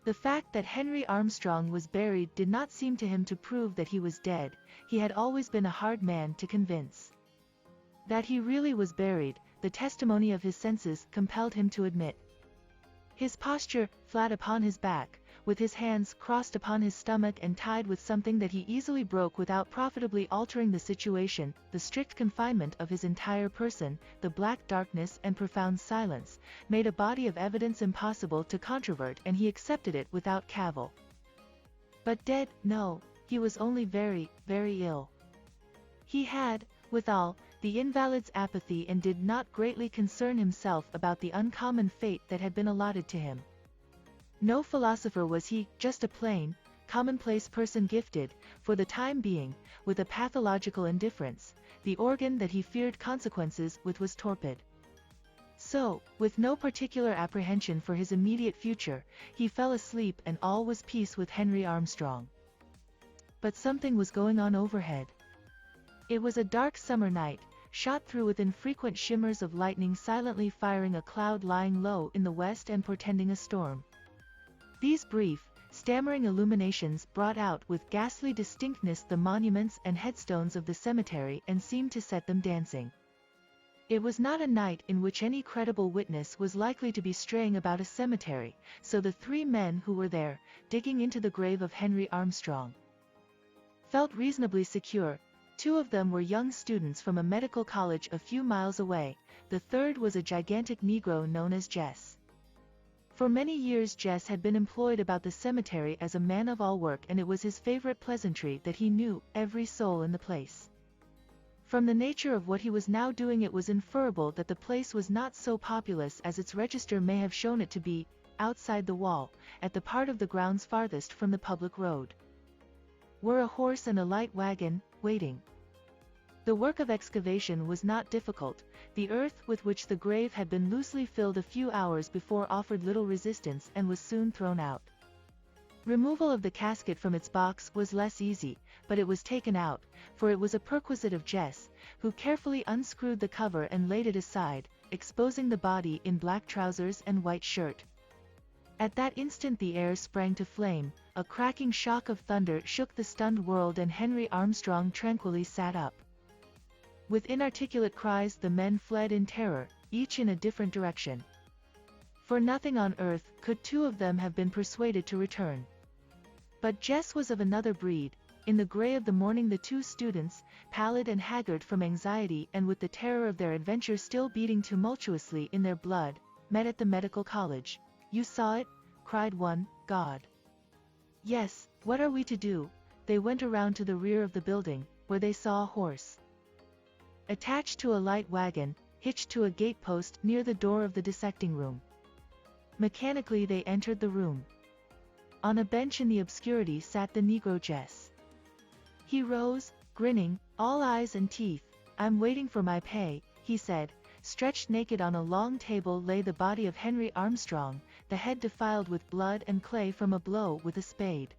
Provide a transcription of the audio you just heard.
The fact that Henry Armstrong was buried did not seem to him to prove that he was dead. He had always been a hard man to convince. That he really was buried, the testimony of his senses compelled him to admit. His posture, flat upon his back, with his hands crossed upon his stomach and tied with something that he easily broke without profitably altering the situation, the strict confinement of his entire person, the black darkness and profound silence, made a body of evidence impossible to controvert, and he accepted it without cavil. But dead, no, he was only very, very ill. He had, withal, the invalid's apathy and did not greatly concern himself about the uncommon fate that had been allotted to him. No philosopher was he, just a plain, commonplace person gifted, for the time being, with a pathological indifference. The organ that he feared consequences with was torpid. So, with no particular apprehension for his immediate future, he fell asleep and all was peace with Henry Armstrong. But something was going on overhead. It was a dark summer night, shot through with infrequent shimmers of lightning silently firing a cloud lying low in the west and portending a storm. These brief, stammering illuminations brought out with ghastly distinctness the monuments and headstones of the cemetery and seemed to set them dancing. It was not a night in which any credible witness was likely to be straying about a cemetery, so the three men who were there, digging into the grave of Henry Armstrong, felt reasonably secure. Two of them were young students from a medical college a few miles away, the third was a gigantic Negro known as Jess. For many years Jess had been employed about the cemetery as a man of all work, and it was his favorite pleasantry that he knew every soul in the place. From the nature of what he was now doing it was inferable that the place was not so populous as its register may have shown it to be. Outside the wall, at the part of the grounds farthest from the public road, were a horse and a light wagon, waiting. The work of excavation was not difficult. The earth with which the grave had been loosely filled a few hours before offered little resistance and was soon thrown out. Removal of the casket from its box was less easy, but it was taken out, for it was a perquisite of Jess, who carefully unscrewed the cover and laid it aside, exposing the body in black trousers and white shirt. At that instant the air sprang to flame, a cracking shock of thunder shook the stunned world, and Henry Armstrong tranquilly sat up. With inarticulate cries the men fled in terror, each in a different direction. For nothing on earth could two of them have been persuaded to return. But Jess was of another breed. In the gray of the morning the two students, pallid and haggard from anxiety and with the terror of their adventure still beating tumultuously in their blood, met at the medical college. "You saw it?" cried one. "God." "Yes, what are we to do?" They went around to the rear of the building, where they saw a horse attached to a light wagon, hitched to a gatepost near the door of the dissecting room. Mechanically they entered the room. On a bench in the obscurity sat the Negro Jess. He rose, grinning, all eyes and teeth. "I'm waiting for my pay," he said. Stretched naked on a long table lay the body of Henry Armstrong, the head defiled with blood and clay from a blow with a spade.